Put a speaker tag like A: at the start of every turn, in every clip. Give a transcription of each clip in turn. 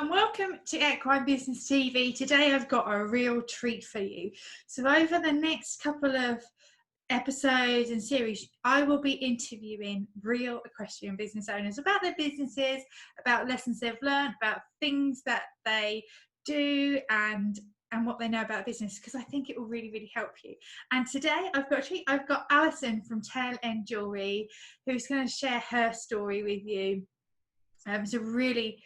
A: And welcome to Equine Business TV. Today I've got a real treat for you. So over the next couple of episodes and series, I will be interviewing real equestrian business owners about their businesses, about lessons they've learned, about things that they do and what they know about business, because I think it will really help you. And today I've got a treat. I've got Alison from Tail End Jewellery, who's going to share her story with you. It's a really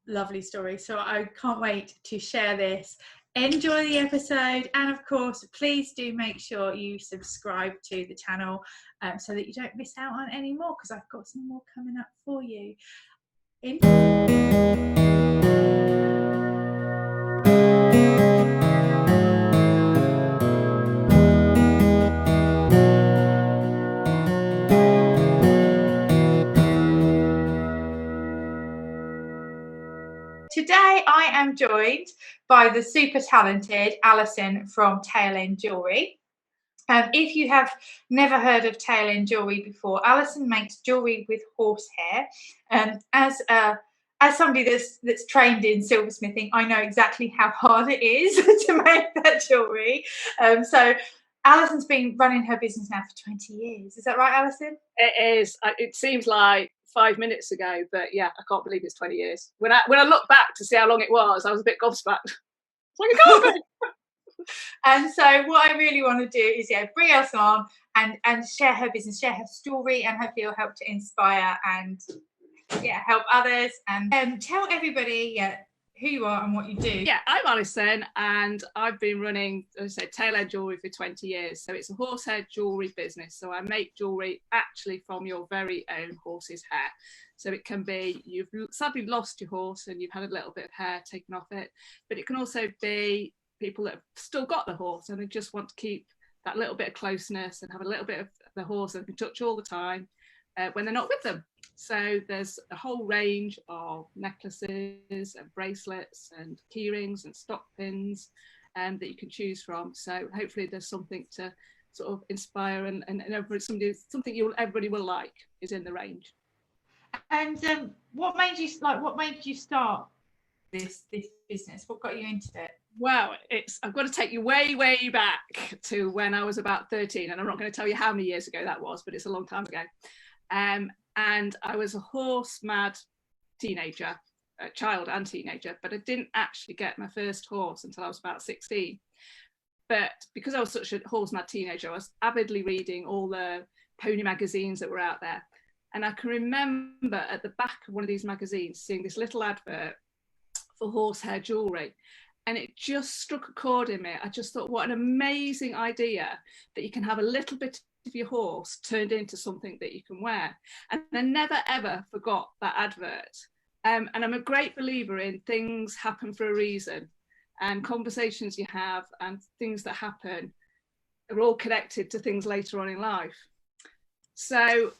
A: lovely story, so I can't wait to share this. Enjoy the episode, and of course please do make sure you subscribe to the channel so that you don't miss out on any more, because I've got some more coming up for you. Today I am joined by the super talented Alison from Tail End Jewellery. If you have never heard of Tail End Jewellery before, Alison makes jewellery with horsehair. As somebody that's trained in silversmithing, I know exactly how hard it is to make that jewellery. So Alison's been running her business now for 20 years. Is that right, Alison?
B: It is. It seems like 5 minutes ago, but yeah, I can't believe it's 20 years. When I look back to see how long it was, I was a bit gobsmacked. It's like, it can't be.
A: And so what I really want to do is bring Alison on and share her business, share her story, and hopefully it'll help to inspire and help others. And tell everybody who you are and what you do.
B: Yeah, I'm Alison, and I've been running, as I said, Tail End Jewellery for 20 years. So it's a horsehair jewellery business. So I make jewellery actually from your very own horse's hair. So it can be you've sadly lost your horse and you've had a little bit of hair taken off it, but it can also be people that have still got the horse and they just want to keep that little bit of closeness and have a little bit of the horse that they can touch all the time when they're not with them. So there's a whole range of necklaces and bracelets and key rings and stock pins that you can choose from. So hopefully there's something to sort of inspire and something everybody will like is in the range.
A: And what made you start this business? What got you into it?
B: Well, I've got to take you way back to when I was about 13, and I'm not going to tell you how many years ago that was, but it's a long time ago. And I was a horse mad teenager, child and teenager, but I didn't actually get my first horse until I was about 16. But because I was such a horse mad teenager, I was avidly reading all the pony magazines that were out there. And I can remember at the back of one of these magazines seeing this little advert for horsehair jewellery. And it just struck a chord in me. I just thought, what an amazing idea that you can have a little bit of your horse turned into something that you can wear. And I never ever forgot that advert. And I'm a great believer in things happen for a reason, and conversations you have and things that happen are all connected to things later on in life. So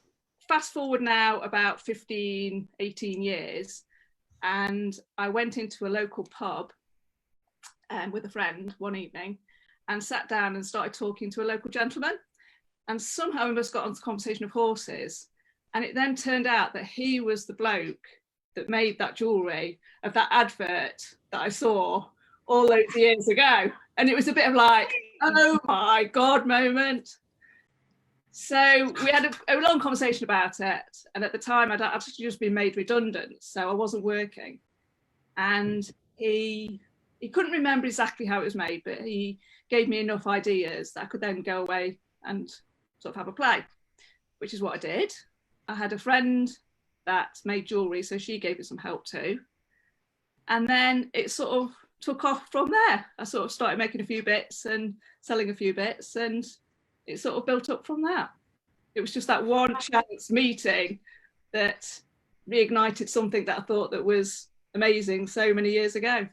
B: fast forward now about 15, 18 years, and I went into a local pub with a friend one evening and sat down and started talking to a local gentleman. And somehow we must got onto the conversation of horses. And it then turned out that he was the bloke that made that jewellery of that advert that I saw all those years ago. And it was a bit of like, oh my God moment. So we had a long conversation about it. And at the time, I'd actually just been made redundant. So I wasn't working. And he couldn't remember exactly how it was made, but he gave me enough ideas that I could then go away and sort of have a play, which is what I did. I had a friend that made jewellery, so she gave me some help too. And then it sort of took off from there. I sort of started making a few bits and selling a few bits, and it sort of built up from that. It was just that one chance meeting that reignited something that I thought that was amazing so many years ago.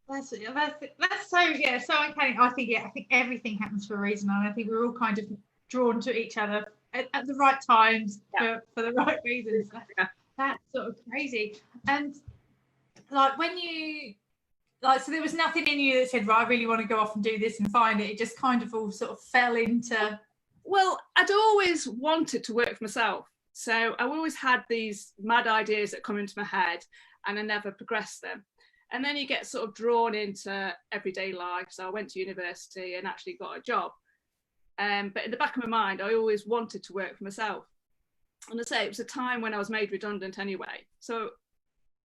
A: That's so uncanny. I think everything happens for a reason, and I think we're all kind of drawn to each other at the right times for the right reasons. That's sort of crazy. And like when you so there was nothing in you that said, right, I really want to go off and do this and find it. It just kind of all sort of fell into.
B: Well, I'd always wanted to work for myself. So I always had these mad ideas that come into my head, and I never progressed them. And then you get sort of drawn into everyday life. So I went to university and actually got a job. But in the back of my mind, I always wanted to work for myself. And I say it was a time when I was made redundant anyway. So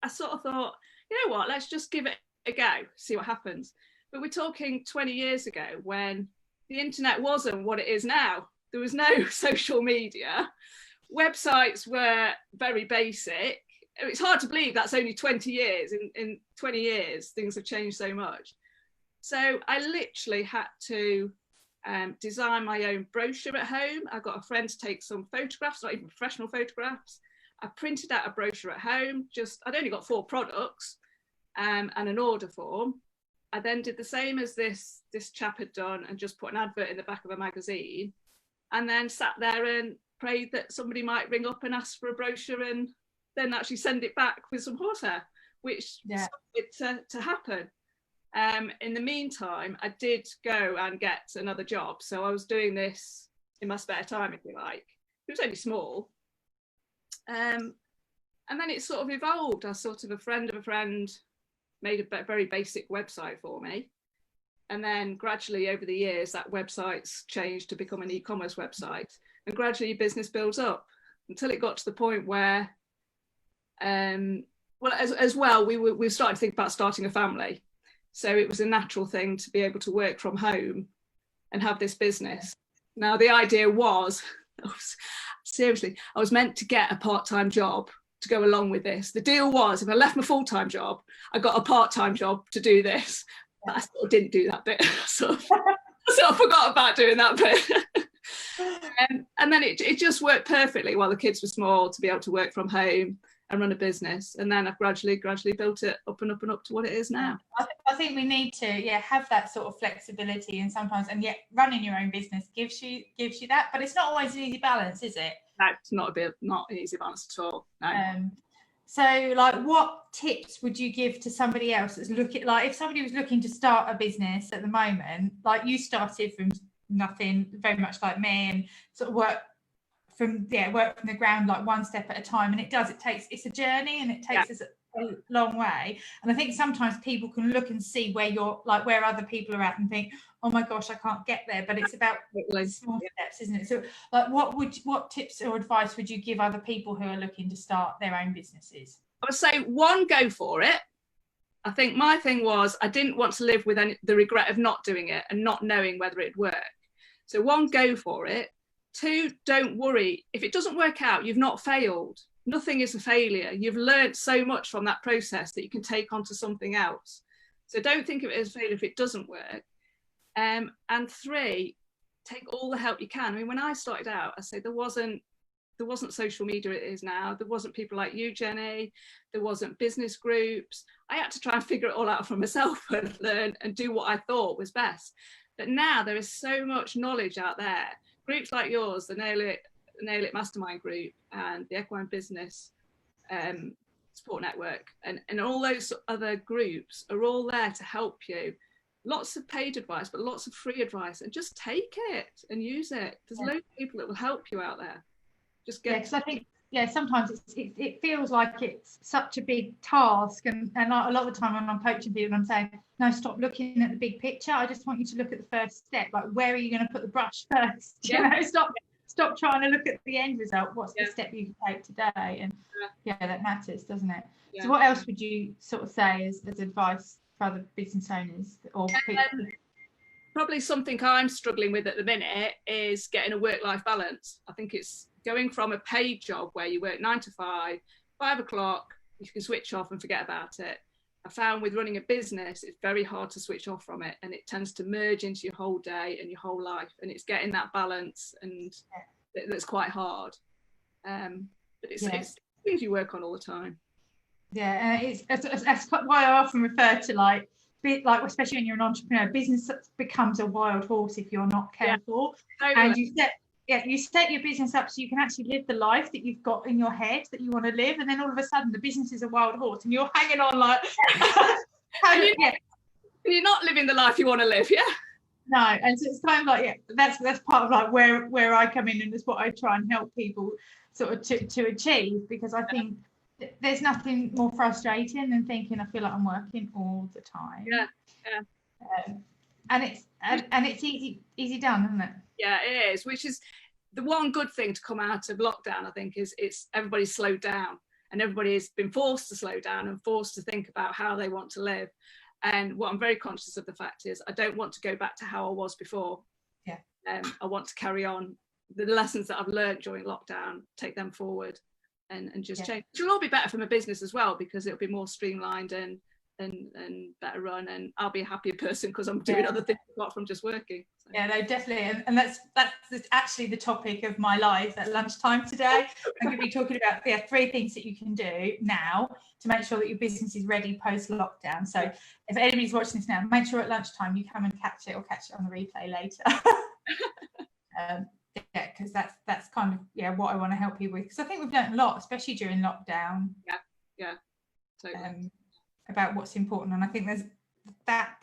B: I sort of thought, you know what, let's just give it a go, see what happens. But we're talking 20 years ago when the internet wasn't what it is now. There was no social media. Websites were very basic. It's hard to believe that's only 20 years. In 20 years, things have changed so much. So I literally had to design my own brochure at home. I got a friend to take some photographs, not even professional photographs. I printed out a brochure at home. I'd only got 4 products and an order form. I then did the same as this chap had done and just put an advert in the back of a magazine, and then sat there and prayed that somebody might ring up and ask for a brochure and then actually send it back with some horsehair, which started to happen. In the meantime, I did go and get another job. So I was doing this in my spare time, if you like. It was only small. And then it sort of evolved. A friend of a friend made a very basic website for me. And then gradually over the years, that website's changed to become an e-commerce website. And gradually your business builds up until it got to the point where, as well, we started to think about starting a family. So it was a natural thing to be able to work from home and have this business. Now, the idea was, seriously, I was meant to get a part-time job to go along with this. The deal was, if I left my full-time job, I got a part-time job to do this. But I sort of didn't do that bit. So I forgot about doing that bit. And then it just worked perfectly while the kids were small to be able to work from home and run a business. And then I've gradually built it up and up and up to what it is now.
A: I think we need to have that sort of flexibility, and sometimes, and yet running your own business gives you that, but it's not always an easy balance, is it?
B: No, it's not an easy balance at all. No.
A: So, like, what tips would you give to somebody else that's looking, like, if somebody was looking to start a business at the moment, like you started from nothing, very much like me, and sort of work from the ground, like one step at a time, and it's a journey, and it takes us a long way. And I think sometimes people can look and see where other people are at and think, oh my gosh, I can't get there, but it's about small steps, isn't it? So, like, what tips or advice would you give other people who are looking to start their own businesses?
B: I would say, 1, go for it. I think my thing was, I didn't want to live with the regret of not doing it and not knowing whether it'd work. So 1, go for it. 2, don't worry. If it doesn't work out, you've not failed. Nothing is a failure. You've learned so much from that process that you can take on to something else. So don't think of it as a failure if it doesn't work. And 3, take all the help you can. I mean, when I started out, I say there wasn't social media it is now. There wasn't people like you, Jenny. There wasn't business groups. I had to try and figure it all out for myself and learn and do what I thought was best. But now there is so much knowledge out there. Groups like yours, the It Mastermind group and the Equine Business support network, and all those other groups are all there to help you. Lots of paid advice, but lots of free advice, and just take it and use it. There's loads of people that will help you out there. Just get.
A: Because I think sometimes it feels like it's such a big task, and a lot of the time when I'm coaching people, I'm saying, no, stop looking at the big picture. I just want you to look at the first step. Like, where are you going to put the brush first? You know, stop trying to look at the end result. What's the step you can take today? And that matters, doesn't it? So what else would you sort of say as advice for other business owners or people?
B: Probably something I'm struggling with at the minute is getting a work-life balance. I think it's going from a paid job where you work 9 to 5, 5 o'clock, you can switch off and forget about it. I found with running a business, it's very hard to switch off from it, and it tends to merge into your whole day and your whole life, and it's getting that balance, and that's quite hard. But it's things you work on all the time. That's
A: why I often refer to like especially when you're an entrepreneur, business becomes a wild horse if you're not careful. Totally. And you set your business up so you can actually live the life that you've got in your head that you want to live, and then all of a sudden the business is a wild horse and you're hanging on like
B: you're not living the life you want to live.
A: No, and so it's kind of like that's part of like where I come in, and it's what I try and help people. sort of to achieve, because I think there's nothing more frustrating than thinking I feel like I'm working all the time. And it's easy done, isn't it?
B: Yeah, it is, which is the one good thing to come out of lockdown, I think, is it's everybody's slowed down, and everybody has been forced to slow down and forced to think about how they want to live. And what I'm very conscious of the fact is I don't want to go back to how I was before. I want to carry on the lessons that I've learned during lockdown, take them forward, and just change. It will all be better from a business as well, because it'll be more streamlined and better run, and I'll be a happier person because I'm doing other things apart from just working. So.
A: Yeah, no, definitely, and that's actually the topic of my live at lunchtime today. I'm going to be talking about 3 things that you can do now to make sure that your business is ready post lockdown. So if anybody's watching this now, make sure at lunchtime you come and catch it, or catch it on the replay later. Because that's kind of what I want to help you with, because I think we've learned a lot, especially during lockdown.
B: Totally.
A: About what's important, and I think there's that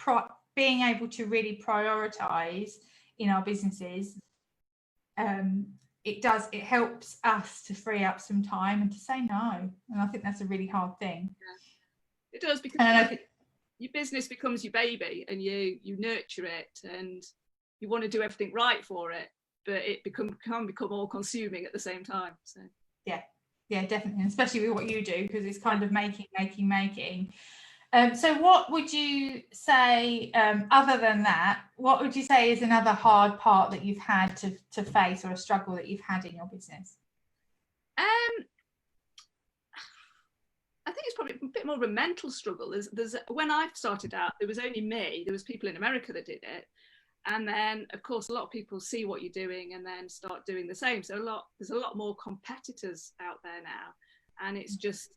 A: being able to really prioritize in our businesses. It helps us to free up some time and to say no, and I think that's a really hard thing.
B: It does, because your business becomes your baby, and you nurture it, and you want to do everything right for it, but it can become all consuming at the same time. So yeah, definitely, and especially with what you do, because it's kind of making. So what would you say, other than that, what would you say is another hard part that you've had to face, or a struggle that you've had in your business? I think it's probably a bit more of a mental struggle. There's when I started out, there was only me. There was people in America that did it. And then, of course, a lot of people see what you're doing and then start doing the same. So there's a lot more competitors out there now, and it's just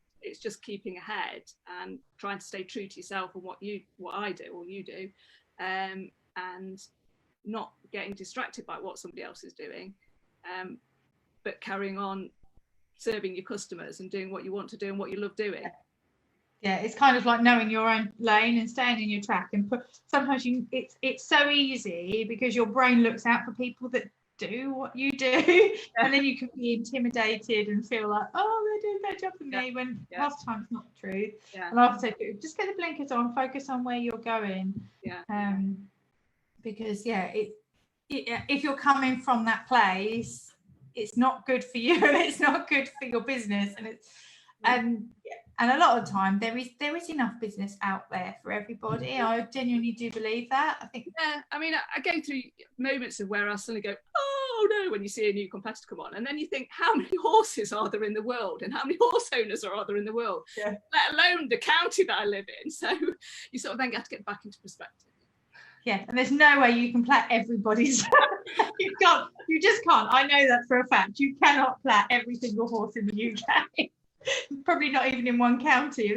B: keeping ahead and trying to stay true to yourself and what I do or you do, and not getting distracted by what somebody else is doing, but carrying on serving your customers and doing what you want to do and what you love doing.
A: Yeah, it's kind of like knowing your own lane and staying in your track. And sometimes it's so easy because your brain looks out for people that do what you do, and then you can be intimidated and feel like, oh, they're doing a better job than me, when half the time it's not true. And I often say, just get the blinkers on, focus on where you're going. Because if you're coming from that place, it's not good for you, and it's not good for your business, and a lot of the time there is enough business out there for everybody. I genuinely do believe that. I think.
B: Yeah, I mean, I go through moments of where I suddenly go, oh no, when you see a new competitor come on, and then you think, how many horses are there in the world, and how many horse owners are there in the world? Let alone the county that I live in. So you sort of then have to get back into perspective.
A: Yeah, and there's no way you can plait everybody's. You just can't. I know that for a fact. You cannot plait every single horse in the UK. Probably not even in one county.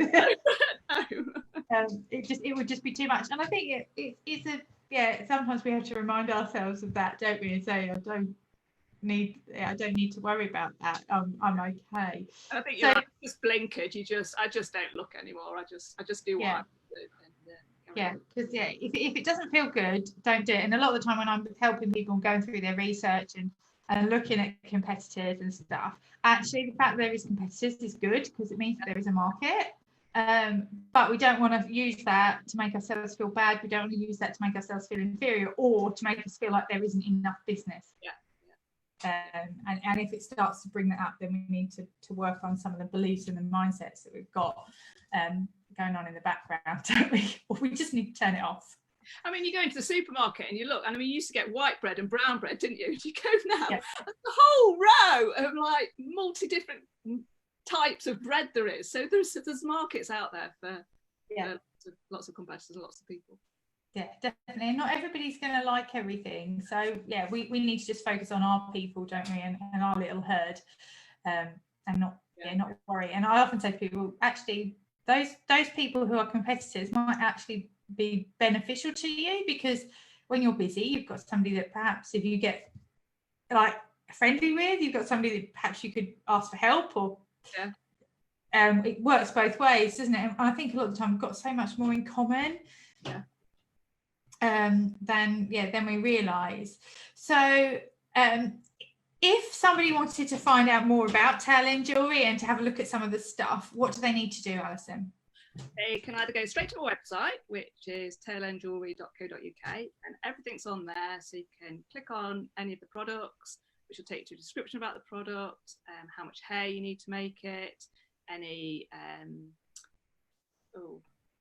A: It would just be too much, and I think it's sometimes we have to remind ourselves of that, don't we, and say I don't need to worry about that. I'm okay.
B: I think you're just blinkered. I just don't look anymore. I just do what I do.
A: Because if it doesn't feel good, don't do it. And a lot of the time when I'm helping people going through their research and looking at competitors and stuff, actually the fact that there is competitors is good, because it means that there is a market, but we don't want to use that to make ourselves feel bad. We don't want to use that to make ourselves feel inferior, or to make us feel like there isn't enough business. And if it starts to bring that up, then we need to work on some of the beliefs and the mindsets that we've got going on in the background, don't we? Or we just need to turn it off.
B: I mean, you go into the supermarket and you look, and I mean, you used to get white bread and brown bread, didn't you? You go now, the whole row of like multi-different types of bread there is. So there's markets out there for lots of competitors and lots of people.
A: Yeah, definitely. And not everybody's going to like everything. So yeah, we need to just focus on our people, don't we, and our little herd, and not worry. And I often say to people, actually, those people who are competitors might actually be beneficial to you, because when you're busy, you've got somebody that perhaps if you get like friendly with, you've got somebody that perhaps you could ask for help, or it works both ways, doesn't it? And I think a lot of the time we've got so much more in common than we realise. So if somebody wanted to find out more about Tail End Jewellery and to have a look at some of the stuff, what do they need to do, Alison?
B: They can either go straight to our website, which is tailendjewellery.co.uk, and everything's on there, so you can click on any of the products, which will take you to a description about the product, how much hair you need to make it, any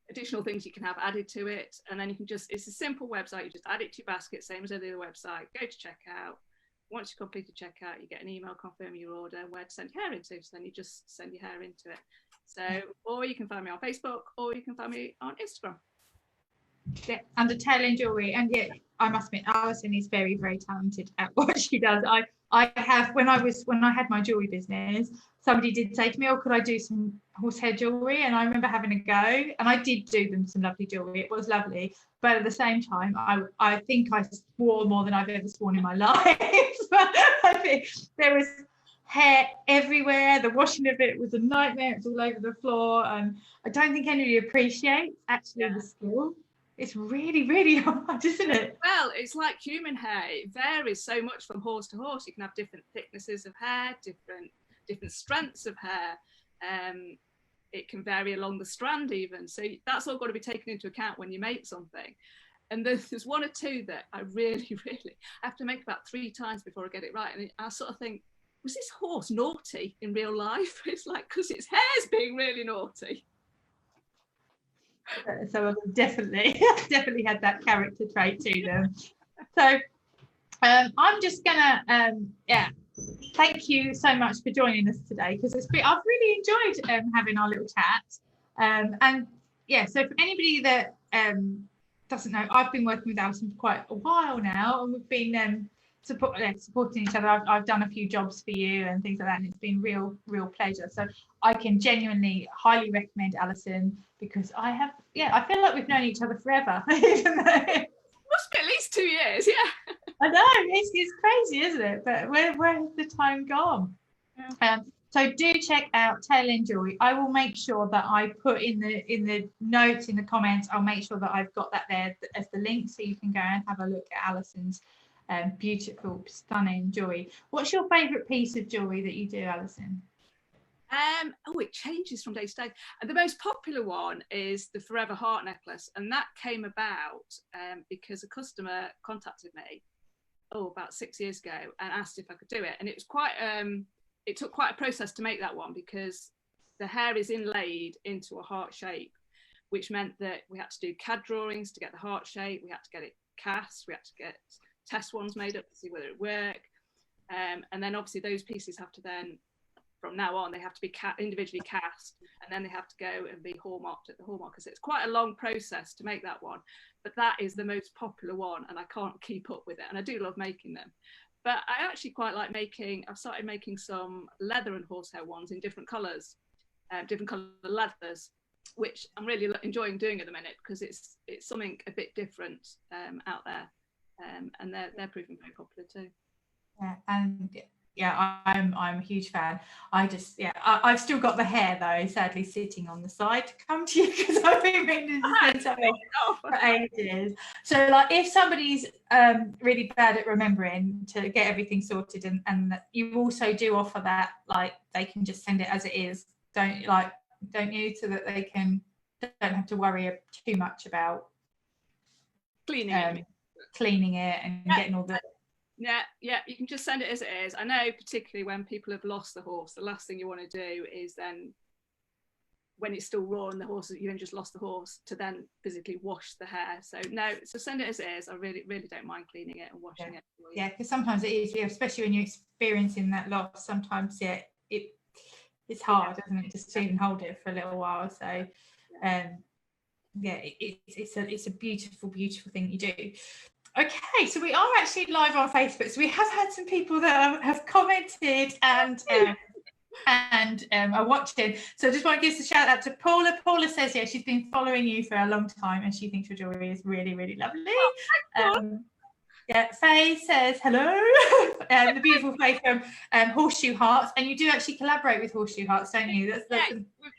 B: additional things you can have added to it, and then you can just, it's a simple website, you just add it to your basket, same as any other website, go to checkout. Once you've completed checkout, you get an email confirming your order, where to send your hair into, so then you just send your hair into it. So, or you can find me on Facebook, or you can find me on Instagram.
A: Yeah, under Tail End Jewellery. And yeah, I must admit, Alison is very, very talented at what she does. I have, when I had my jewellery business, somebody did say to me, oh, could I do some horsehair jewellery? And I remember having a go, and I did do them some lovely jewellery. It was lovely. But at the same time, I think I swore more than I've ever sworn in my life. I think there was hair everywhere. The washing of it was a nightmare. It's all over the floor. And I don't think anybody appreciates actually the skill. It's really, really hard, isn't it?
B: Well, it's like human hair. It varies so much from horse to horse. You can have different thicknesses of hair, different strengths of hair. It can vary along the strand even. So that's all got to be taken into account when you make something. And there's one or two that I really, really have to make about 3 times before I get it right. And I sort of think, was this horse naughty in real life? It's like, because its hair's being really naughty.
A: So I've definitely had that character trait to them. So I'm just gonna thank you so much for joining us today, because I've really enjoyed having our little chat. And yeah, so for anybody that doesn't know, I've been working with Alison for quite a while now, and we've been supporting each other. I've done a few jobs for you and things like that, and it's been real pleasure. So I can genuinely highly recommend Alison, because I feel like we've known each other forever. Even though
B: must be at least 2 years, yeah.
A: I know, it's crazy, isn't it? But where has the time gone? Yeah. So do check out Tail End Jewellery. I will make sure that I put in the notes, in the comments, I'll make sure that I've got that there as the link, so you can go and have a look at Alison's beautiful, stunning jewellery. What's your favourite piece of jewellery that you do, Alison?
B: It changes from day to day. And the most popular one is the Forever Heart necklace, and that came about because a customer contacted me about 6 years ago and asked if I could do it. And it was quite it took quite a process to make that one, because the hair is inlaid into a heart shape, which meant that we had to do CAD drawings to get the heart shape, we had to get it cast, we had to get test ones made up to see whether it worked, and then obviously those pieces have to then, from now on, they have to be individually cast, and then they have to go and be hallmarked at the hallmarkers. It's quite a long process to make that one, but that is the most popular one, and I can't keep up with it, and I do love making them. But I actually quite like I've started making some leather and horsehair ones in different colours, different colour leathers, which I'm really enjoying doing at the minute, because it's something a bit different out there, and they're proving very popular too.
A: Yeah, and yeah, I'm a huge fan. I've still got the hair though, sadly, sitting on the side to come to you, because I've been meaning to say something for ages. So like, if somebody's really bad at remembering to get everything sorted, and you also do offer that, like, they can just send it as it is, don't you, so that they don't have to worry too much about cleaning it and getting all the.
B: Yeah, you can just send it as it is. I know, particularly when people have lost the horse, the last thing you want to do is then, when it's still raw and the horse, you then just lost the horse, to then physically wash the hair. So no, so send it as it is. I really don't mind cleaning it and washing it.
A: Yeah, because sometimes it is, especially when you're experiencing that loss. Sometimes, it's hard, isn't it, just to even hold it for a little while. So, it's a beautiful thing you do. Okay, so we are actually live on Facebook. So we have had some people that have commented and are watching. So I just want to give a shout out to Paula. Paula says, yeah, she's been following you for a long time and she thinks your jewellery is really, really lovely. Faye says hello. The beautiful Faye from Horseshoe Hearts, and you do actually collaborate with Horseshoe Hearts, don't you?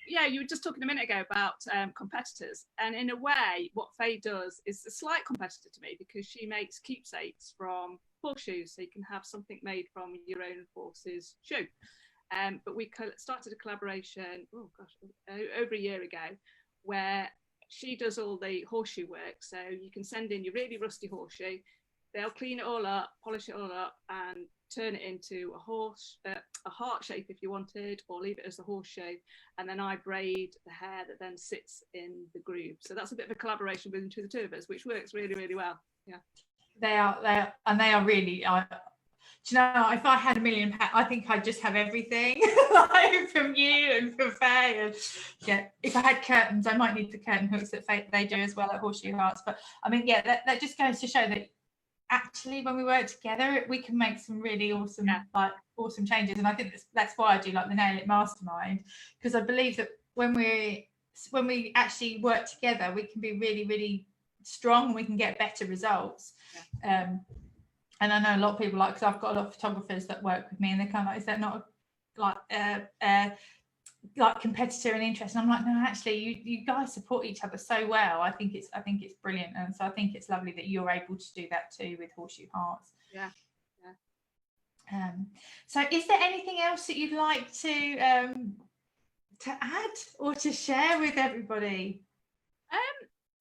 B: You were just talking a minute ago about competitors, and in a way what Faye does is a slight competitor to me, because she makes keepsakes from horseshoes, so you can have something made from your own horse's shoe. But we started a collaboration, over a year ago, where she does all the horseshoe work. So you can send in your really rusty horseshoe, they'll clean it all up, polish it all up, and turn it into a heart shape if you wanted, or leave it as a horseshoe. And then I braid the hair that then sits in the groove. So that's a bit of a collaboration between the two of us, which works really, really well. Yeah.
A: They are really. Do you know, if I had £1 million, I think I'd just have everything, like from you and from Faye. And yeah, if I had curtains, I might need the curtain hooks that they do as well at Horseshoe Hearts. But I mean, yeah, that just goes to show that actually when we work together, we can make some really awesome, awesome changes. And I think that's why I do like the Nail It Mastermind, because I believe that when we actually work together, we can be really, really strong and we can get better results. And I know a lot of people, like, because I've got a lot of photographers that work with me, and they're kind of like, is that not like competitor and interest? And I'm like, no, actually, you guys support each other so well. I think it's brilliant, and so I think it's lovely that you're able to do that too with Horseshoe Hearts.
B: Yeah.
A: So, is there anything else that you'd like to add or to share with everybody?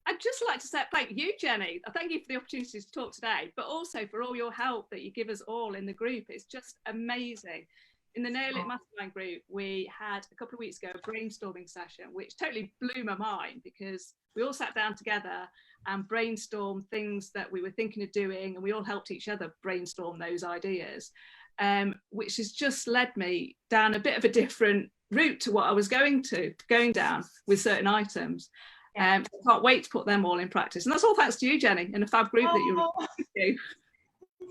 B: I'd just like to say thank you, Jenny. I thank you for the opportunity to talk today, but also for all your help that you give us all in the group. It's just amazing. In the Nail It Mastermind group, we had a couple of weeks ago a brainstorming session, which totally blew my mind, because we all sat down together and brainstormed things that we were thinking of doing, and we all helped each other brainstorm those ideas, which has just led me down a bit of a different route to what I was going down with certain items. I can't wait to put them all in practice, and that's all thanks to you, Jenny, and the fab group that you're.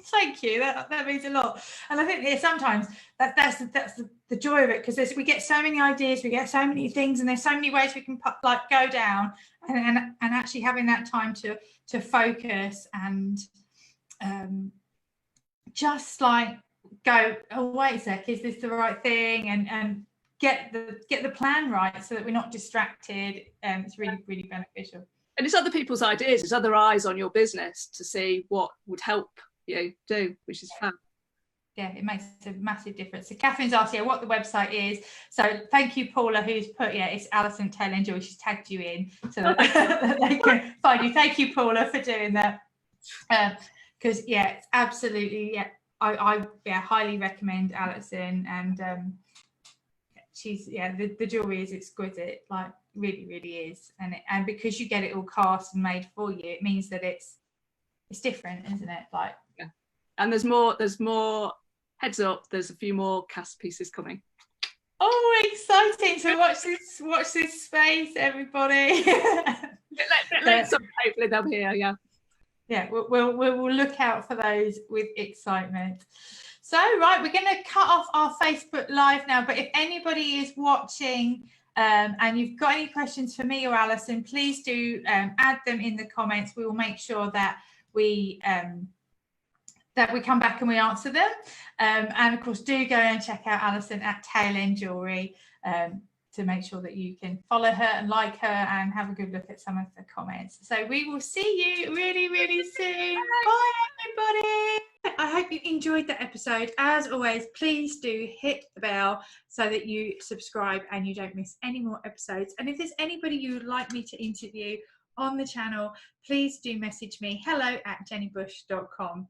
A: Thank you. That means a lot. And I think sometimes that's the joy of it, because we get so many ideas, we get so many things, and there's so many ways we can go down, and actually having that time to focus and just like go, oh wait a sec, is this the right thing, and get the plan right so that we're not distracted. It's really, really beneficial.
B: And it's other people's ideas, it's other eyes on your business to see what would help you do, which is fun.
A: Yeah, it makes a massive difference. So Catherine's asked what the website is. So thank you, Paula, who's put, it's Alison Tail End Jewellery. She's tagged you in so that they can find you. Thank you, Paula, for doing that. Because it's absolutely, I highly recommend Alison, and she's the jewellery is exquisite, like really, really is. And because you get it all cast and made for you, it means that it's different, isn't it? Like,
B: and there's more heads up, there's a few more cast pieces coming.
A: Oh, exciting. So watch this space, everybody.
B: Hopefully they'll be here.
A: We'll look out for those with excitement. So right, we're going to cut off our Facebook Live now, but if anybody is watching and you've got any questions for me or Alison, please do add them in the comments. We will make sure that we come back and we answer them. And of course, do go and check out Alison at Tail End Jewellery to make sure that you can follow her and like her and have a good look at some of the comments. So we will see you really, really soon. Bye, everybody. I hope you enjoyed the episode. As always, please do hit the bell so that you subscribe and you don't miss any more episodes. And if there's anybody you would like me to interview on the channel, please do message me, hello@jennybush.com.